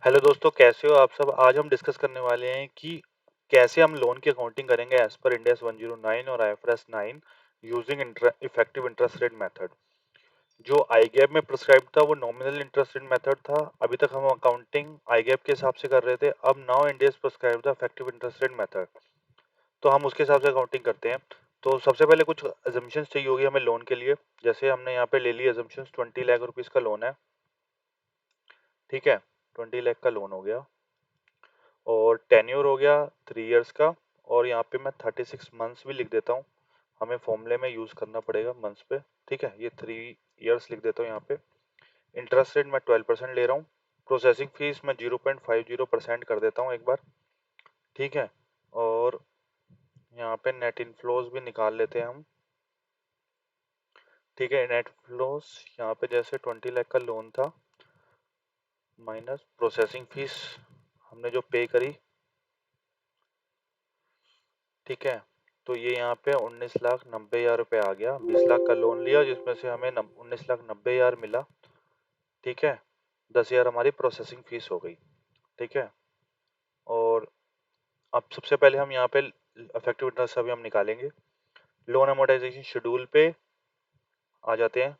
Hello दोस्तों, कैसे हो आप सब। आज हम डिस्कस करने वाले हैं कि कैसे हम लोन की अकाउंटिंग करेंगे एज पर इंड एस 109 और IFRS 9 using effective interest rate method. जो आईगैप में प्रिस्क्राइब था वो नॉमिनल इंटरेस्ट रेट मेथड था। अभी तक हम अकाउंटिंग आईगैप के हिसाब से कर रहे थे। अब नाउ इंड एस प्रिस्क्राइब था इफेक्टिव इंटरेस्ट रेट मेथड, तो हम उसके हिसाब से अकाउंटिंग करते हैं। तो सबसे पहले कुछ अजम्पशंस चाहिए होगी हमें लोन के लिए। जैसे हमने यहाँ पे ले ली अजम्पशंस 20 लाख रुपीज का लोन है। ठीक है, 20 लाख का लोन हो गया और टेन्योर हो गया 3 इयर्स का। और यहाँ पे मैं 36 मंथ्स भी लिख देता हूँ, हमें फॉर्मूले में यूज़ करना पड़ेगा मंथ्स पे। ठीक है, ये 3 इयर्स लिख देता हूँ यहाँ पे। इंटरेस्ट रेट मैं 12% ले रहा हूँ। प्रोसेसिंग फीस मैं 0.50% कर देता हूँ एक बार। ठीक है, और यहाँ पे नेट इनफ्लोज भी निकाल लेते हैं हम। ठीक है, नेट फ्लोज यहाँ पे जैसे 20 लाख का लोन था माइनस प्रोसेसिंग फीस हमने जो पे करी। ठीक है, तो ये यहाँ पे 19,90,000 रुपये आ गया। 20 लाख का लोन लिया जिसमें से हमें 19,90,000 मिला। ठीक है, 10,000 हमारी प्रोसेसिंग फीस हो गई। ठीक है, और अब सबसे पहले हम यहाँ पे इफेक्टिव इंटरेस्ट अभी हम निकालेंगे। लोन अमोर्टाइजेशन शेड्यूल पे आ जाते हैं।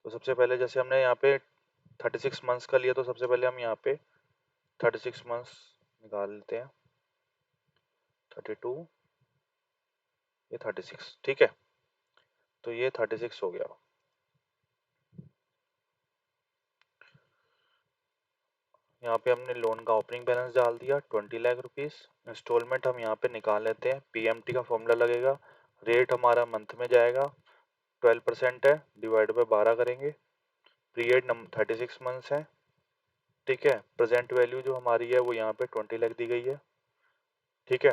तो सबसे पहले जैसे हमने यहाँ पे 36 मंथ्स का लिया, तो सबसे पहले हम यहाँ पे 36 मंथ्स निकाल लेते हैं। 32, ये 36। ठीक है, तो ये 36 हो गया। यहाँ पे हमने लोन का ओपनिंग बैलेंस डाल दिया 20 लाख रुपीस। इंस्टॉलमेंट हम यहाँ पे निकाल लेते हैं। पीएमटी का फॉर्मूला लगेगा। रेट हमारा मंथ में जाएगा, 12% है, डिवाइड बाय 12 करेंगे। पीरियड 36 मंथ्स है। ठीक है, प्रेजेंट वैल्यू जो हमारी है वो यहाँ पे 20 लाख दी गई है। ठीक है,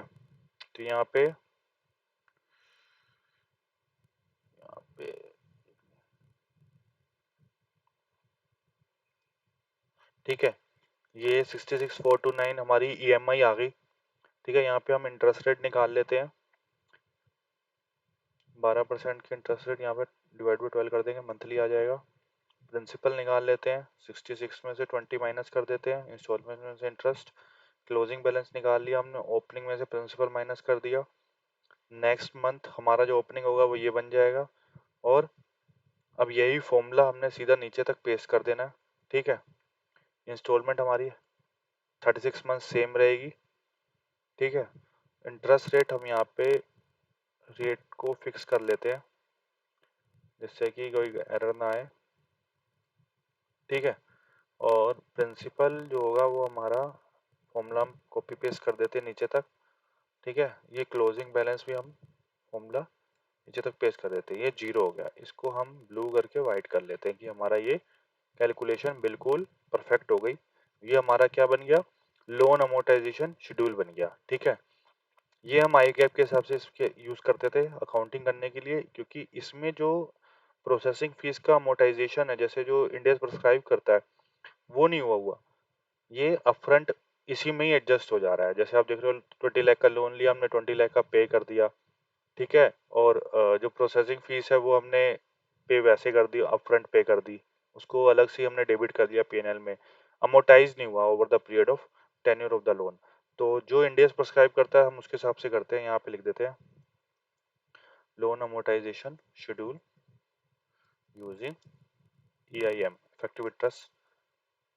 तो यहाँ पे ठीक है, ये 66,429 हमारी ईएमआई आ गई। ठीक है, यहाँ पे हम इंटरेस्ट रेट निकाल लेते हैं। 12% की इंटरेस्ट रेट यहाँ पे डिवाइड बाई 12 कर देंगे, मंथली आ जाएगा। प्रिंसिपल निकाल लेते हैं, 66 में से 20 माइनस कर देते हैं, इंस्टॉलमेंट में से इंटरेस्ट। क्लोजिंग बैलेंस निकाल लिया हमने, ओपनिंग में से प्रिंसिपल माइनस कर दिया। नेक्स्ट मंथ हमारा जो ओपनिंग होगा वो ये बन जाएगा। और अब यही फॉर्मूला हमने सीधा नीचे तक पेस्ट कर देना है। ठीक है, इंस्टॉलमेंट हमारी 36 मंथ सेम रहेगी। ठीक है, इंटरेस्ट रेट हम यहाँ पे रेट को फिक्स कर लेते हैं जिससे कि कोई एरर ना आए। ठीक है, और प्रिंसिपल जो होगा वो हमारा फॉर्मूला हम कॉपी पेस्ट कर देते हैं नीचे तक। ठीक है, ये क्लोजिंग बैलेंस भी हम फॉर्मूला नीचे तक पेस्ट कर देते हैं। ये 0 हो गया, इसको हम ब्लू करके वाइट कर लेते हैं कि हमारा ये कैलकुलेशन बिल्कुल परफेक्ट हो गई। ये हमारा क्या बन गया, लोन अमोर्टाइजेशन शेड्यूल बन गया। ठीक है, ये हम आई गैप के हिसाब से इसके यूज़ करते थे अकाउंटिंग करने के लिए, क्योंकि इसमें जो प्रोसेसिंग फीस का अमोर्टाइजेशन है जैसे जो इंडिया प्रिस्क्राइब करता है वो नहीं हुआ। ये अपफ्रंट इसी में ही एडजस्ट हो जा रहा है। जैसे आप देख रहे हो 20 लाख का लोन लिया हमने, 20 लाख का पे कर दिया। ठीक है, और जो प्रोसेसिंग फीस है वो हमने पे वैसे कर दी, अपफ्रंट पे कर दी, उसको अलग से हमने डेबिट कर दिया पीएनएल में। अमोर्टाइज नहीं हुआ over the period of tenure of the loan. तो जो इंडिया प्रिस्क्राइब करता है हम उसके हिसाब से करते हैं। यहाँ पे लिख देते हैं loan amortisation schedule using EIM effective interest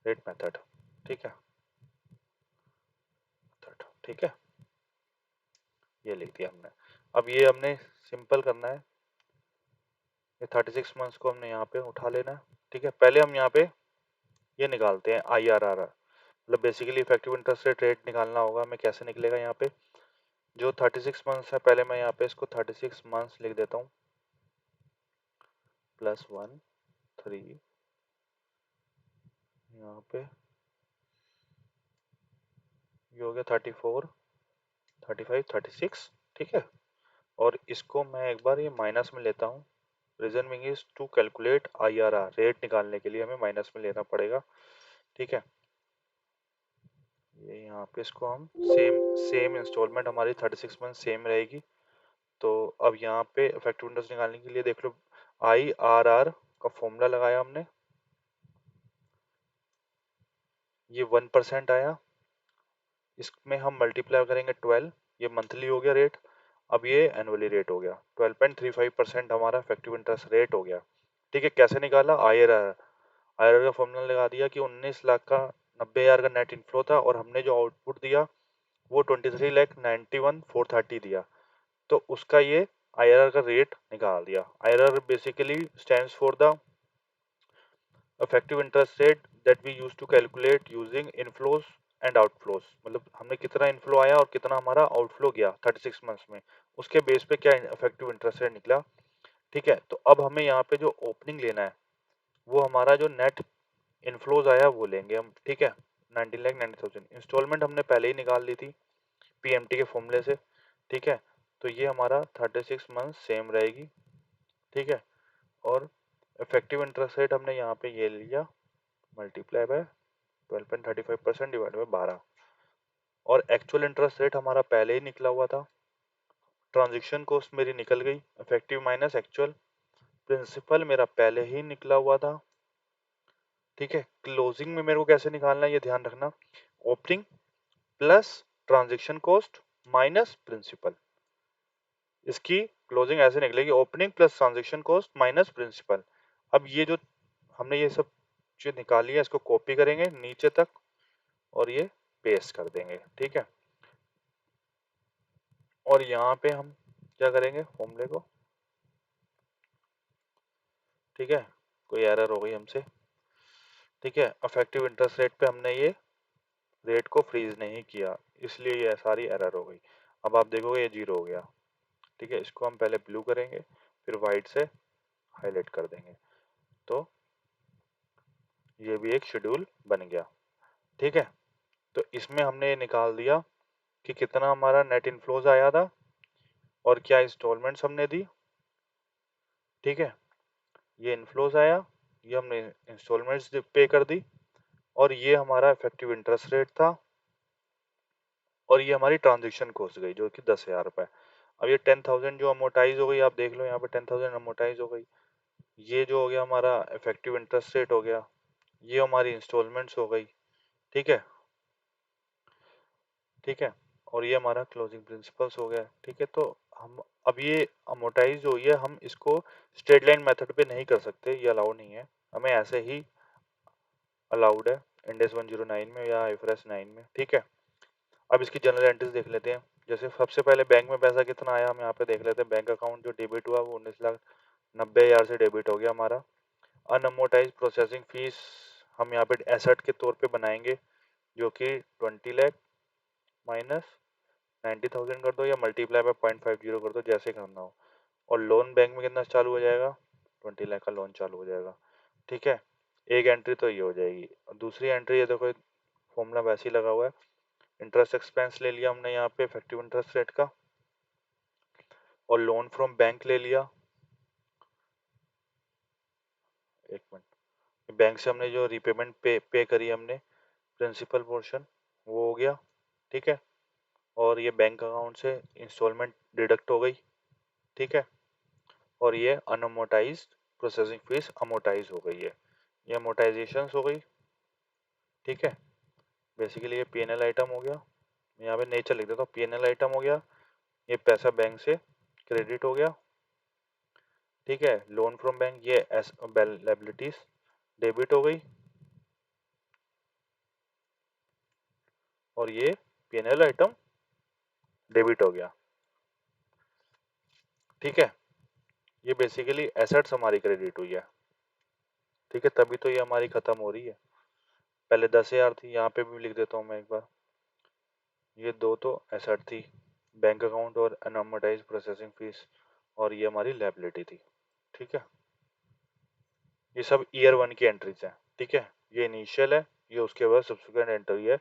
rate method. ठीक है, ठीक है, ये लिख दिया हमने। अब ये हमने सिंपल करना है। ये 36 मंथ्स को हमने यहाँ पे उठा लेना है। ठीक है, पहले हम यहाँ पे ये निकालते हैं IRR, मतलब basically effective interest rate rate निकालना होगा हमें। कैसे निकलेगा, यहाँ पे जो 36 मंथ्स है, पहले मैं यहाँ पे इसको 36 मंथ्स लिख देता हूँ, +1 3, यहाँ पे ये हो गया 34 35 36। ठीक है, और इसको मैं एक बार ये माइनस में लेता हूँ। Reason being is to calculate IRR, rate निकालने के लिए हमें माइनस में लेना पड़ेगा। ठीक है, ये यहाँ पे इसको हम सेम सेम इंस्टॉलमेंट हमारी 36 मंथ सेम रहेगी। तो अब यहाँ पे इफेक्टिव इंटरेस्ट निकालने के लिए देख लो, IRR का फॉर्मूला लगाया हमने। ये 1% आया, इसमें हम मल्टीप्लाई करेंगे 12, ये मंथली हो गया रेट। अब ये एनुअली रेट हो गया, 12.35% हमारा इफेक्टिव इंटरेस्ट रेट हो गया। ठीक है, कैसे निकाला? IRR, IRR का फॉर्मूला लगा दिया कि 19 लाख का 90,000 का नेट इनफ्लो था और हमने जो आउटपुट दिया वो 23,91,430 दिया, तो उसका ये IRR का रेट निकाल दिया। IRR basically stands for the effective interest rate that we use to calculate using inflows and outflows, मतलब हमने कितना इनफ्लो आया और कितना हमारा आउटफ्लो गया 36 मंथ्स में, उसके बेस पे क्या इफेक्टिव इंटरेस्ट रेट निकला। ठीक है, तो अब हमें यहाँ पे जो ओपनिंग लेना है वो हमारा जो नेट इनफ्लोज आया वो लेंगे हम। ठीक है, 19,90,000 इंस्टॉलमेंट हमने पहले ही निकाल ली थी PMT के फॉर्मूले से। ठीक है, तो ये हमारा 36 मंथ सेम रहेगी। ठीक है, और इफेक्टिव इंटरेस्ट रेट हमने यहाँ पे ये लिया मल्टीप्लाई बाय 12.35% डिवाइड बाय 12, और एक्चुअल इंटरेस्ट रेट हमारा पहले ही निकला हुआ था। ट्रांजेक्शन कॉस्ट मेरी निकल गई, इफेक्टिव माइनस एक्चुअल, प्रिंसिपल मेरा पहले ही निकला हुआ था। ठीक है, क्लोजिंग में मेरे को कैसे निकालना है ये ध्यान रखना, opening plus transaction cost minus principal. इसकी क्लोजिंग ऐसे निकलेगी, opening plus transaction cost minus principal. अब ये जो हमने ये सब चीज निकाली है इसको कॉपी करेंगे नीचे तक और ये पेस्ट कर देंगे। ठीक है, और यहाँ पे हम क्या करेंगे, फॉर्मूले को, ठीक है, कोई एरर हो गई हमसे। ठीक है, इफेक्टिव इंटरेस्ट रेट पे हमने ये रेट को फ्रीज नहीं किया, इसलिए ये सारी एरर हो गई। अब आप देखोगे ये 0 हो गया। ठीक है, इसको हम पहले ब्लू करेंगे फिर वाइट से हाईलाइट कर देंगे, तो ये भी एक शेड्यूल बन गया। ठीक है, तो इसमें हमने ये निकाल दिया कि कितना हमारा नेट इनफ्लोज आया था और क्या इंस्टॉलमेंट्स हमने दी। ठीक है, ये इनफ्लोज आया, ये हमने इंस्टॉलमेंट्स पे कर दी, और ये हमारा इफेक्टिव इंटरेस्ट रेट था, और ये हमारी ट्रांजेक्शन कॉस्ट गई जो कि 10,000 रुपए। अब ये 10,000 जो अमोटाइज हो गई, आप देख लो यहाँ पे 10,000 अमोटाइज हो गई। ये जो हो गया हमारा इफेक्टिव इंटरेस्ट रेट हो गया, ये हमारी इंस्टॉलमेंट्स हो गई। ठीक है, ठीक है, और ये हमारा क्लोजिंग प्रिंसिपल्स हो गया। ठीक है, तो हम अब ये अमोटाइज जो हुई है हम इसको स्ट्रेट लाइन मेथड पे नहीं कर सकते, ये अलाउ नहीं है, हमें ऐसे ही अलाउड है इंडेस 109 में या IFRS 9 में। ठीक है, अब इसकी जनरल एंट्रीज देख लेते हैं। जैसे सबसे पहले बैंक में पैसा कितना आया हम यहाँ पे देख लेते हैं। बैंक अकाउंट जो डेबिट हुआ वो 19,90,000 से डेबिट हो गया हमारा। अनअमोटाइज प्रोसेसिंग फीस हम यहाँ पे एसेट के तौर पे बनाएंगे जो कि 20 लाख माइनस 90,000 कर दो या मल्टीप्लाई बाय 0.50 कर दो, जैसे करना हो। और लोन बैंक में कितना चालू हो जाएगा, 20 लाख का लोन चालू हो जाएगा। ठीक है, एक एंट्री तो ये हो जाएगी। और दूसरी एंट्री, ये देखो फॉर्मूला वैसे ही लगा हुआ है, इंटरेस्ट एक्सपेंस ले लिया हमने यहाँ पे इफेक्टिव इंटरेस्ट रेट का, और लोन फ्रॉम बैंक ले लिया। एक मिनट, बैंक से हमने जो रीपेमेंट पे करी हमने प्रिंसिपल पोर्शन, वो हो गया। ठीक है, और ये बैंक अकाउंट से इंस्टॉलमेंट डिडक्ट हो गई। ठीक है, और ये अनअमोटाइज्ड प्रोसेसिंग फीस अमोटाइज हो गई है, ये अमोटाइजेशन हो गई। ठीक है, बेसिकली ये P&L आइटम हो गया, यहाँ पे नेचर लिख देता हूँ, P&L आइटम हो गया, ये पैसा बैंक से क्रेडिट हो गया। ठीक है, लोन फ्रॉम बैंक ये एस लायबिलिटीज डेबिट हो गई, और ये P&L आइटम डेबिट हो गया। ठीक है, ये बेसिकली एसेट्स हमारी क्रेडिट हुई है। ठीक है, तभी तो ये हमारी खत्म हो रही है। पहले 10,000 थी, यहाँ पे भी लिख देता हूँ मैं एक बार, ये दो तो एसेट थी, बैंक अकाउंट और अनअमोटाइज प्रोसेसिंग फीस, और ये हमारी लायबिलिटी थी। ठीक है, ये सब ईयर 1 की एंट्रीज हैं। ठीक है, ये इनिशियल है, ये उसके बाद सब्सिक्वेंट एंट्री है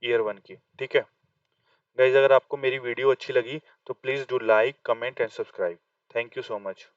ईयर 1 की। ठीक है गाइज, अगर आपको मेरी वीडियो अच्छी लगी तो please do like comment and subscribe. Thank you so much.